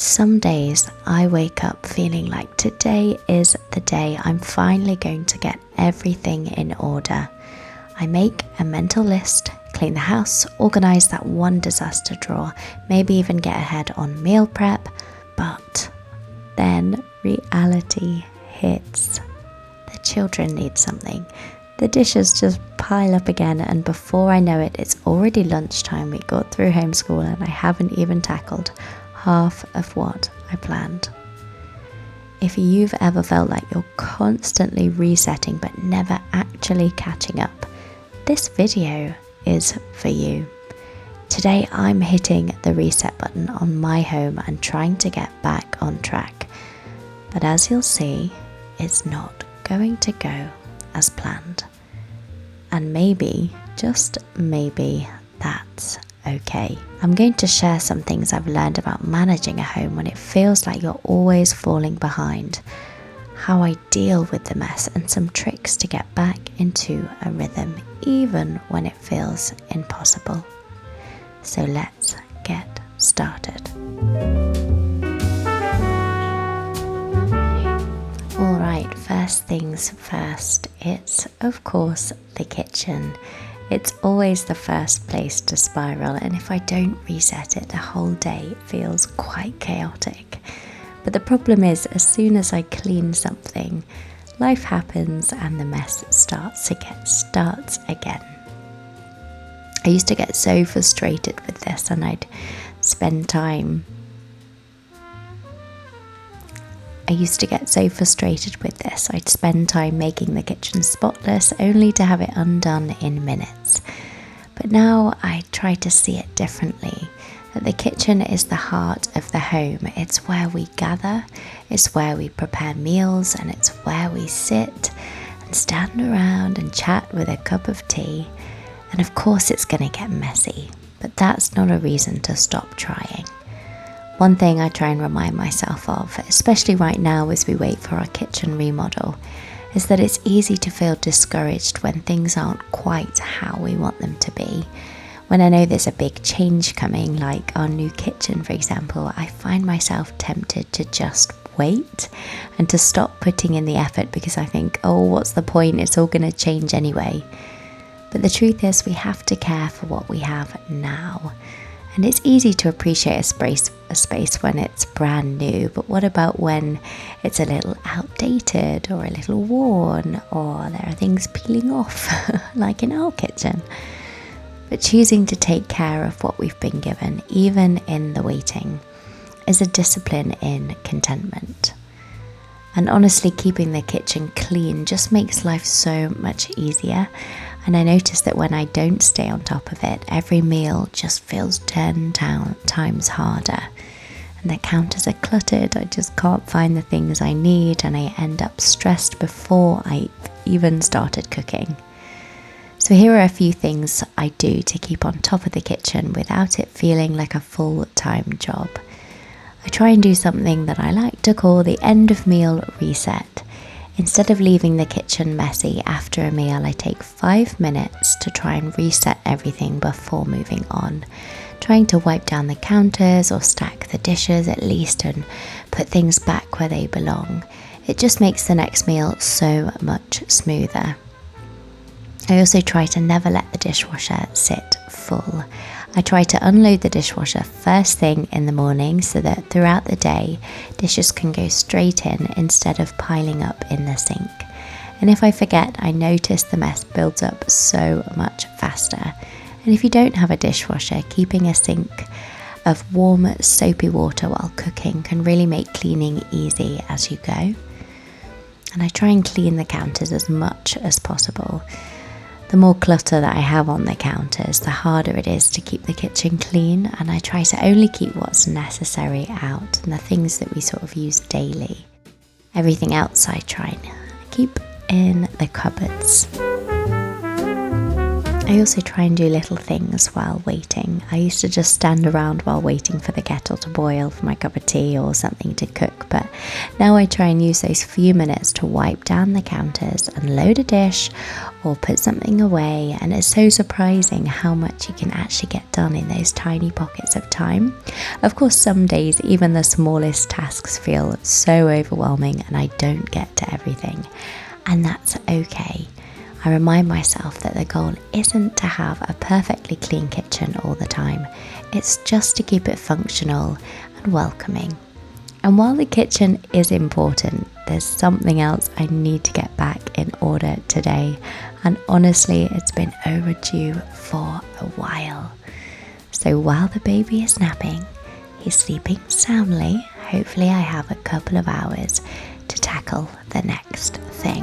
Some days I wake up feeling like today is the day I'm finally going to get everything in order. I make a mental list, clean the house, organise that one disaster drawer, maybe even get ahead on meal prep, but then reality hits. The children need something. The dishes just pile up again, and before I know it, it's already lunchtime. We got through homeschool and I haven't even tackled half of what I planned. If you've ever felt like you're constantly resetting but never actually catching up, this video is for you. Today I'm hitting the reset button on my home and trying to get back on track. But as you'll see, it's not going to go as planned. And maybe, just maybe, that's okay. I'm going to share some things I've learned about managing a home when it feels like you're always falling behind, how I deal with the mess, and some tricks to get back into a rhythm even when it feels impossible. So let's get started. Alright, first things first, it's of course the kitchen. It's always the first place to spiral, and if I don't reset it, the whole day feels quite chaotic. But the problem is, as soon as I clean something, life happens and the mess starts again. I used to get so frustrated with this, and I'd spend time making the kitchen spotless, only to have it undone in minutes. But now I try to see it differently, that the kitchen is the heart of the home. It's where we gather, it's where we prepare meals, and it's where we sit and stand around and chat with a cup of tea. And of course it's going to get messy, but that's not a reason to stop trying. One thing I try and remind myself of, especially right now as we wait for our kitchen remodel, is that it's easy to feel discouraged when things aren't quite how we want them to be. When I know there's a big change coming, like our new kitchen for example, I find myself tempted to just wait and to stop putting in the effort because I think, oh, what's the point? It's all going to change anyway. But the truth is, we have to care for what we have now. And it's easy to appreciate a space when it's brand new, but what about when it's a little outdated or a little worn, or there are things peeling off, like in our kitchen? But choosing to take care of what we've been given, even in the waiting, is a discipline in contentment. And honestly, keeping the kitchen clean just makes life so much easier. And I notice that when I don't stay on top of it, every meal just feels 10 times harder. And the counters are cluttered, I just can't find the things I need, and I end up stressed before I even started cooking. So here are a few things I do to keep on top of the kitchen without it feeling like a full-time job. I try and do something that I like to call the end of meal reset. Instead of leaving the kitchen messy after a meal, I take 5 minutes to try and reset everything before moving on. Trying to wipe down the counters or stack the dishes at least and put things back where they belong. It just makes the next meal so much smoother. I also try to never let the dishwasher sit full. I try to unload the dishwasher first thing in the morning so that throughout the day, dishes can go straight in instead of piling up in the sink. And if I forget, I notice the mess builds up so much faster. And if you don't have a dishwasher, keeping a sink of warm, soapy water while cooking can really make cleaning easy as you go. And I try and clean the counters as much as possible. The more clutter that I have on the counters, the harder it is to keep the kitchen clean, and I try to only keep what's necessary out and the things that we sort of use daily. Everything else I try and keep in the cupboards. I also try and do little things while waiting. I used to just stand around while waiting for the kettle to boil for my cup of tea or something to cook, but now I try and use those few minutes to wipe down the counters and load a dish or put something away, and it's so surprising how much you can actually get done in those tiny pockets of time. Of course, some days even the smallest tasks feel so overwhelming and I don't get to everything, and that's okay. I remind myself that the goal isn't to have a perfectly clean kitchen all the time. It's just to keep it functional and welcoming. And while the kitchen is important, there's something else I need to get back in order today. And honestly, it's been overdue for a while. So while the baby is napping, he's sleeping soundly. Hopefully I have a couple of hours to tackle the next thing.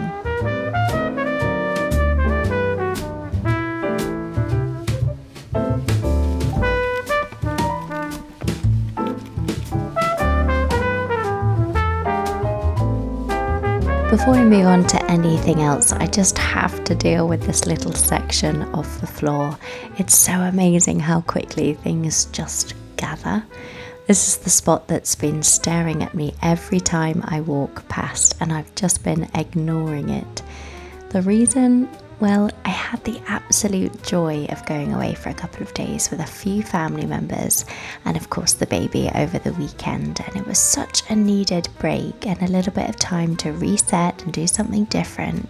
Before I move on to anything else, I just have to deal with this little section of the floor. It's so amazing how quickly things just gather. This is the spot that's been staring at me every time I walk past, and I've just been ignoring it. The reason? Well, I had the absolute joy of going away for a couple of days with a few family members and of course the baby over the weekend, and it was such a needed break and a little bit of time to reset and do something different.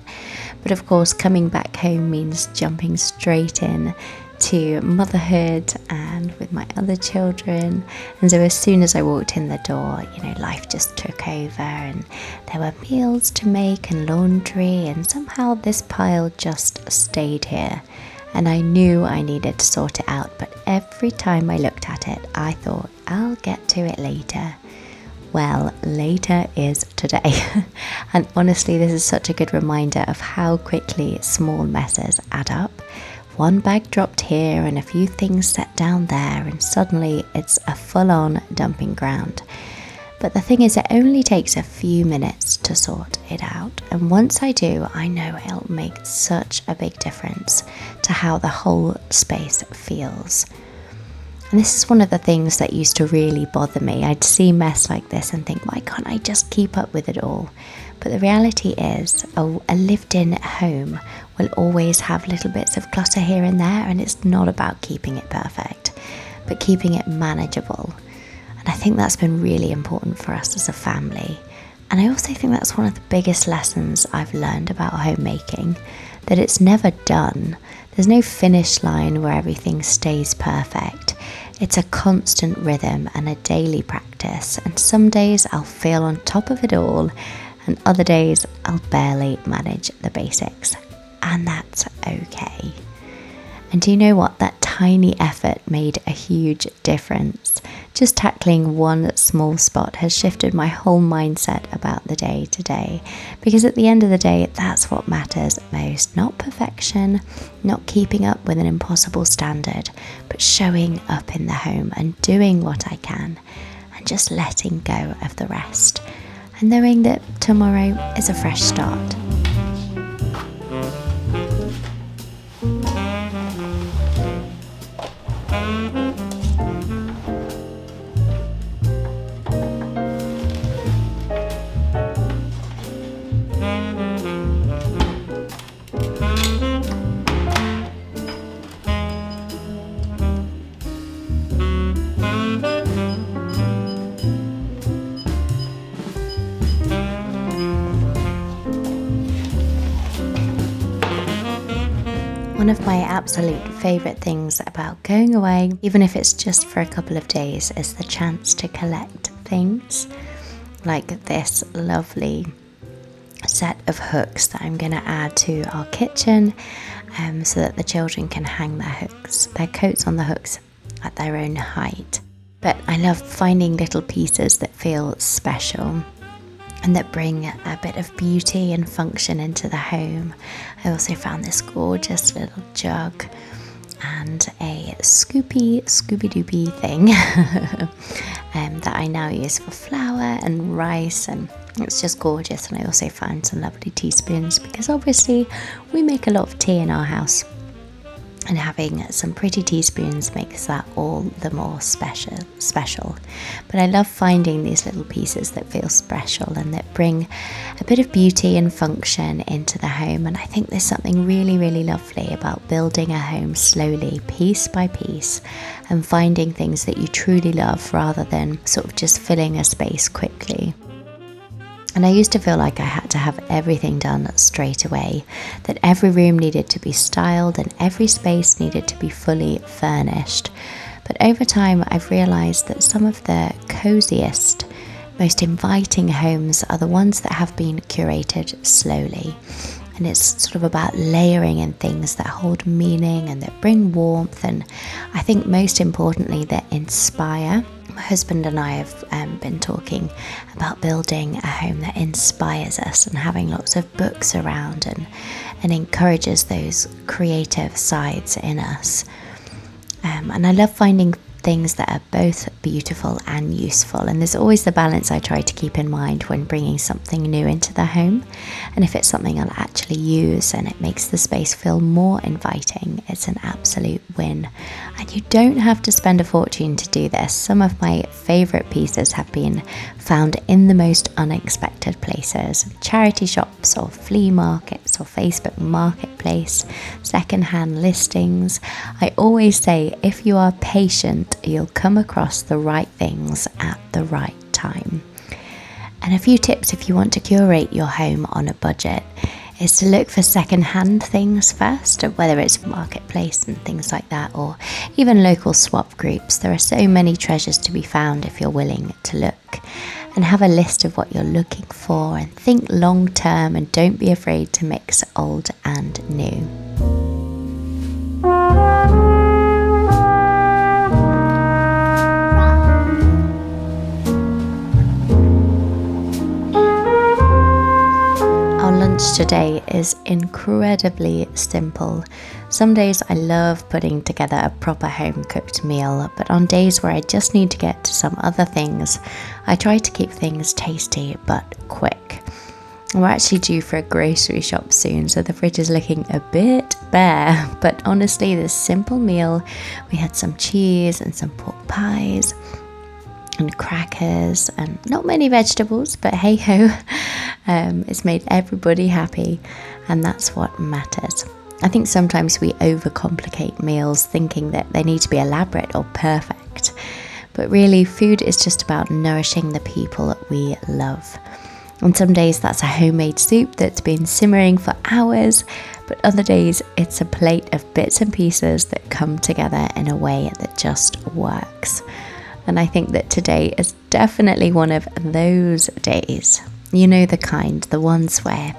But of course coming back home means jumping straight in to motherhood and with my other children, and so as soon as I walked in the door, life just took over and there were meals to make and laundry, and somehow this pile just stayed here, and I knew I needed to sort it out, but every time I looked at it I thought I'll get to it later. Well, later is today. And honestly, this is such a good reminder of how quickly small messes add up. One bag dropped here and a few things set down there, and suddenly it's a full-on dumping ground. But the thing is, it only takes a few minutes to sort it out, and once I do, I know it'll make such a big difference to how the whole space feels. And this is one of the things that used to really bother me. I'd see mess like this and think, why can't I just keep up with it all? But the reality is, a lived-in home will always have little bits of clutter here and there, and it's not about keeping it perfect, but keeping it manageable. And I think that's been really important for us as a family. And I also think that's one of the biggest lessons I've learned about homemaking, that it's never done. There's no finish line where everything stays perfect. It's a constant rhythm and a daily practice, and some days I'll feel on top of it all, and other days I'll barely manage the basics, and that's okay. And do you know what? That tiny effort made a huge difference. Just tackling one small spot has shifted my whole mindset about the day to day, because at the end of the day, that's what matters most. Not perfection, not keeping up with an impossible standard, but showing up in the home and doing what I can and just letting go of the rest, and knowing that tomorrow is a fresh start. One of my absolute favourite things about going away, even if it's just for a couple of days, is the chance to collect things like this lovely set of hooks that I'm going to add to our kitchen, so that the children can hang their coats on the hooks at their own height. But I love finding little pieces that feel special and that bring a bit of beauty and function into the home. I also found this gorgeous little jug and a Scooby-Dooby thing that I now use for flour and rice, and it's just gorgeous. And I also found some lovely teaspoons, because obviously we make a lot of tea in our house. And having some pretty teaspoons makes that all the more special. But I love finding these little pieces that feel special and that bring a bit of beauty and function into the home. And I think there's something really, really lovely about building a home slowly, piece by piece, and finding things that you truly love rather than sort of just filling a space quickly. And I used to feel like I had to have everything done straight away, that every room needed to be styled and every space needed to be fully furnished. But over time, I've realised that some of the coziest, most inviting homes are the ones that have been curated slowly. And it's sort of about layering in things that hold meaning and that bring warmth, and I think most importantly that inspire. My husband and I have been talking about building a home that inspires us and having lots of books around and encourages those creative sides in us. And I love finding things that are both beautiful and useful, and there's always the balance I try to keep in mind when bringing something new into the home. And if it's something I'll actually use and it makes the space feel more inviting, it's an absolute win. And you don't have to spend a fortune to do this. Some of my favourite pieces have been found in the most unexpected places: charity shops or flea markets or Facebook Marketplace, secondhand listings. I always say if you are patient, you'll come across the right things at the right time. And a few tips if you want to curate your home on a budget is to look for second-hand things first, whether it's Marketplace and things like that, or even local swap groups. There are so many treasures to be found if you're willing to look. And have a list of what you're looking for and think long term, and don't be afraid to mix old and new. Lunch today is incredibly simple. Some days I love putting together a proper home cooked meal, but on days where I just need to get to some other things, I try to keep things tasty but quick. We're actually due for a grocery shop soon, so the fridge is looking a bit bare, but honestly this simple meal, we had some cheese and some pork pies and crackers and not many vegetables, but hey ho, it's made everybody happy, and that's what matters. I think sometimes we overcomplicate meals thinking that they need to be elaborate or perfect, but really food is just about nourishing the people we love. On some days that's a homemade soup that's been simmering for hours, but other days it's a plate of bits and pieces that come together in a way that just works. And I think that today is definitely one of those days. You know the kind, the ones where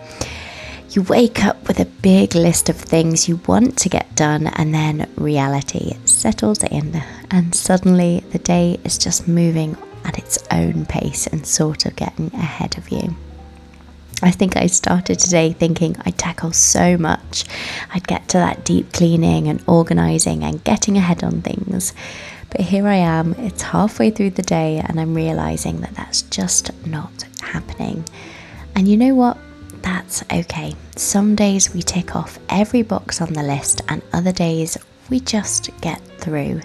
you wake up with a big list of things you want to get done, and then reality settles in and suddenly the day is just moving at its own pace and sort of getting ahead of you. I think I started today thinking I'd tackle so much. I'd get to that deep cleaning and organising and getting ahead on things. But here I am, it's halfway through the day and I'm realising that that's just not happening. And you know what? That's okay. Some days we tick off every box on the list and other days we just get through.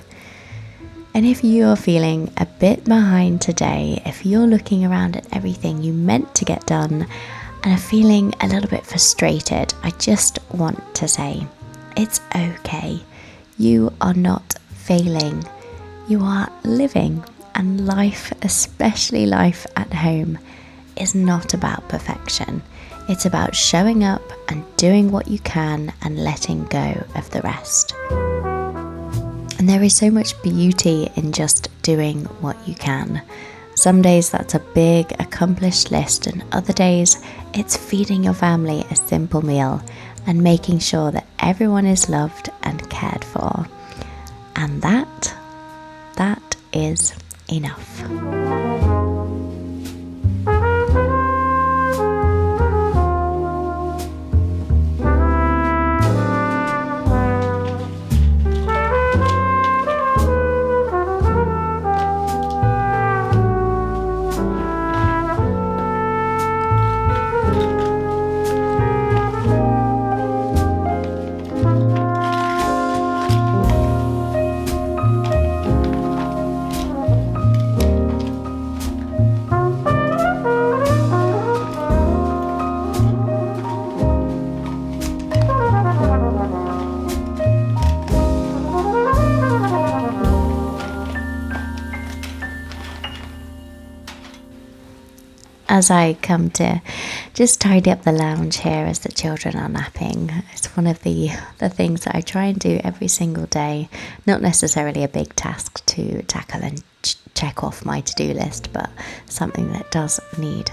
And if you're feeling a bit behind today, if you're looking around at everything you meant to get done and are feeling a little bit frustrated, I just want to say, it's okay. You are not failing. You are living, and life, especially life at home, is not about perfection. It's about showing up and doing what you can and letting go of the rest. And there is so much beauty in just doing what you can. Some days that's a big, accomplished list, and other days it's feeding your family a simple meal and making sure that everyone is loved and cared for. And that is enough. as I come to just tidy up the lounge here as the children are napping. It's one of the things that I try and do every single day. Not necessarily a big task to tackle and check off my to-do list, but something that does need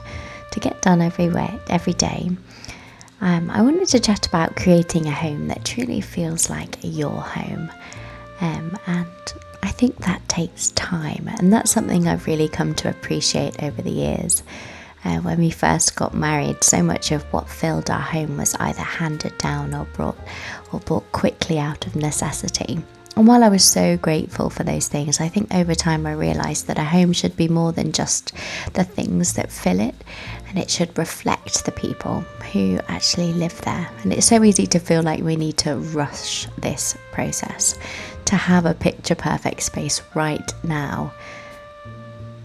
to get done every day. I wanted to chat about creating a home that truly feels like your home. And I think that takes time, and that's something I've really come to appreciate over the years. When we first got married, so much of what filled our home was either handed down or brought quickly out of necessity. And while I was so grateful for those things, I think over time I realised that a home should be more than just the things that fill it, and it should reflect the people who actually live there. And it's so easy to feel like we need to rush this process, to have a picture perfect space right now.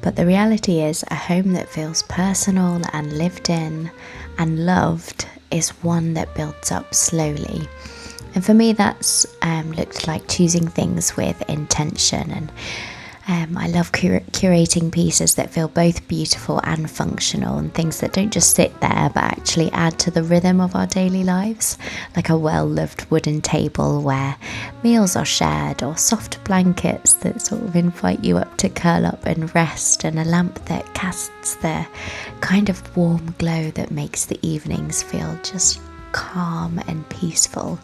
But the reality is, a home that feels personal and lived in and loved is one that builds up slowly. And for me, that's looked like choosing things with intention. And I love curating pieces that feel both beautiful and functional, and things that don't just sit there but actually add to the rhythm of our daily lives, like a well-loved wooden table where meals are shared, or soft blankets that sort of invite you up to curl up and rest, and a lamp that casts the kind of warm glow that makes the evenings feel just calm and peaceful.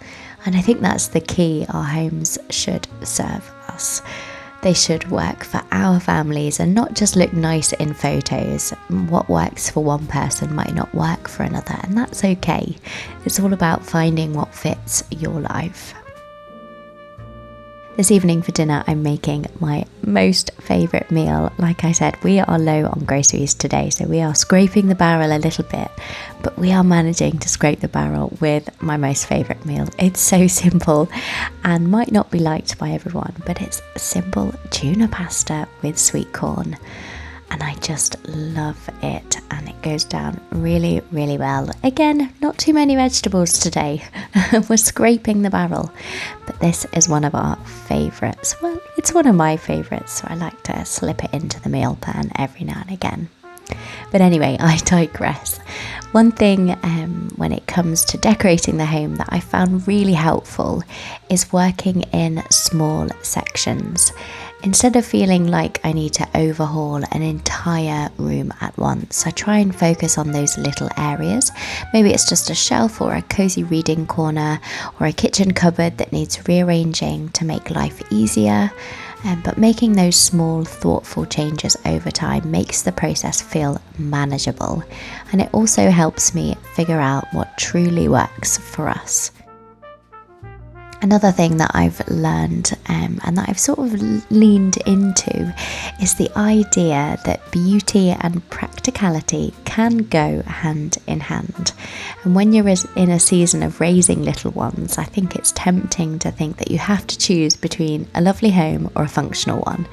And I think that's the key. Our homes should serve us. They should work for our families and not just look nice in photos. What works for one person might not work for another, and that's okay. It's all about finding what fits your life. This evening for dinner, I'm making my most favourite meal. Like I said, we are low on groceries today, so we are scraping the barrel a little bit, but we are managing to scrape the barrel with my most favourite meal. It's so simple and might not be liked by everyone, but it's simple tuna pasta with sweet corn. And I just love it, and it goes down really, really well. Again, not too many vegetables today. We're scraping the barrel, but this is one of our favourites. Well, it's one of my favourites, so I like to slip it into the meal pan every now and again. But anyway, I digress. One thing when it comes to decorating the home that I found really helpful is working in small sections. Instead of feeling like I need to overhaul an entire room at once, I try and focus on those little areas. Maybe it's just a shelf or a cozy reading corner or a kitchen cupboard that needs rearranging to make life easier. But making those small, thoughtful changes over time makes the process feel manageable. And it also helps me figure out what truly works for us. Another thing that I've learned and that I've sort of leaned into is the idea that beauty and practicality can go hand in hand. And when you're in a season of raising little ones, I think it's tempting to think that you have to choose between a lovely home or a functional one.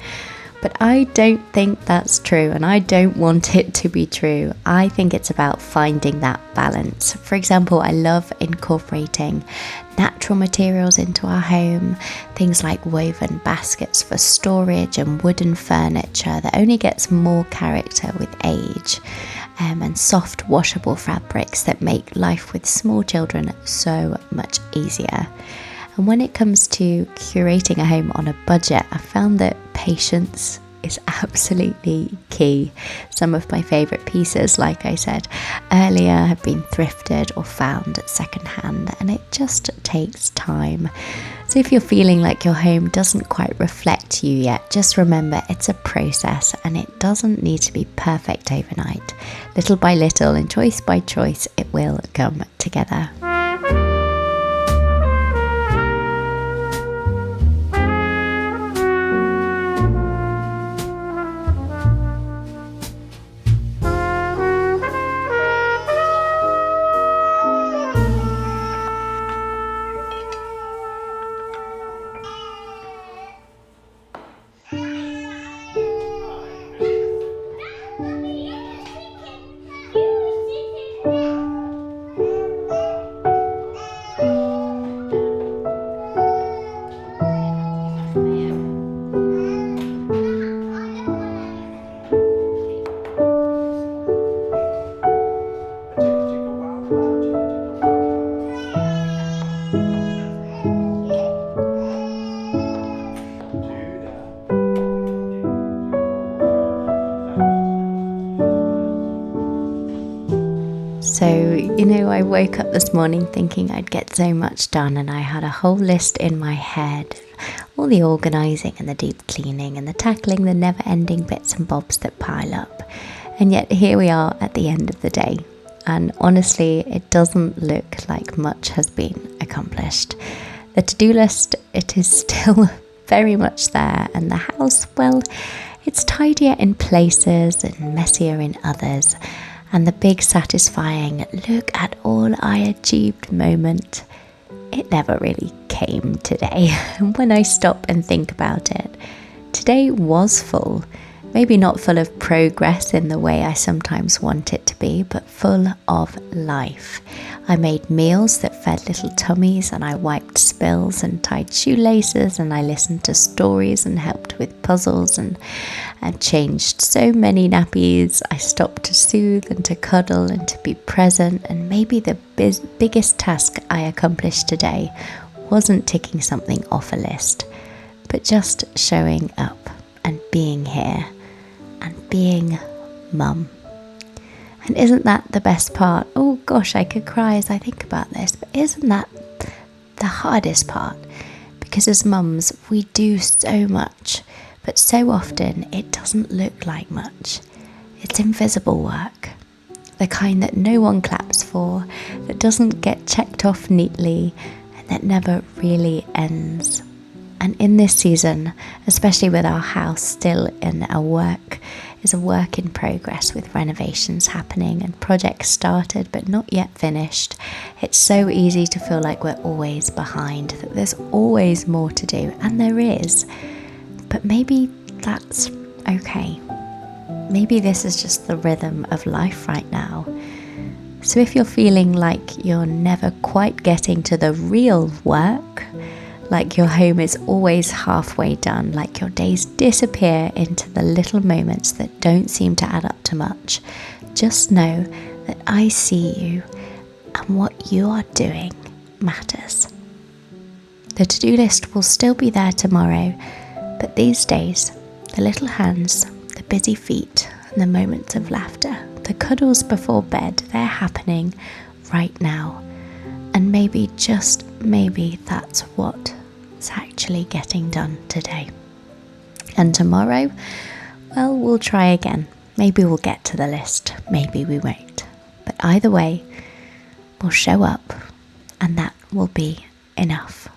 But I don't think that's true, and I don't want it to be true. I think it's about finding that balance. For example, I love incorporating natural materials into our home, things like woven baskets for storage and wooden furniture that only gets more character with age, and soft washable fabrics that make life with small children so much easier. And when it comes to curating a home on a budget, I found that patience is absolutely key. Some of my favourite pieces, like I said earlier, have been thrifted or found at second hand, and it just takes time. So if you're feeling like your home doesn't quite reflect you yet, just remember it's a process and it doesn't need to be perfect overnight. Little by little and choice by choice, it will come together. So, I woke up this morning thinking I'd get so much done, and I had a whole list in my head. All the organising and the deep cleaning and the tackling the never ending bits and bobs that pile up. And yet here we are at the end of the day. And honestly, it doesn't look like much has been accomplished. The to-do list, it is still very much there, and the house, well, it's tidier in places and messier in others. And the big satisfying look at all I achieved moment, it never really came today. When I stop and think about it, today was full. Maybe not full of progress in the way I sometimes want it to be, but full of life. I made meals that fed little tummies, and I wiped spills and tied shoelaces, and I listened to stories and helped with puzzles and changed so many nappies. I stopped to soothe and to cuddle and to be present. And maybe the biggest task I accomplished today wasn't ticking something off a list, but just showing up and being here and being mum. And isn't that the best part? Oh gosh, I could cry as I think about this, but isn't that the hardest part? Because as mums, we do so much, but so often it doesn't look like much. It's invisible work, the kind that no one claps for, that doesn't get checked off neatly, and that never really ends. And in this season, especially with our house still in a work in progress with renovations happening and projects started but not yet finished, it's so easy to feel like we're always behind, that there's always more to do, and there is. But maybe that's okay. Maybe this is just the rhythm of life right now. So if you're feeling like you're never quite getting to the real work, like your home is always halfway done, like your days disappear into the little moments that don't seem to add up to much, just know that I see you, and what you are doing matters. The to-do list will still be there tomorrow, but these days, the little hands, the busy feet, and the moments of laughter, the cuddles before bed, they're happening right now. And maybe, just maybe, that's what's actually getting done today. And tomorrow, well, we'll try again. Maybe we'll get to the list, maybe we won't. But either way, we'll show up, and that will be enough.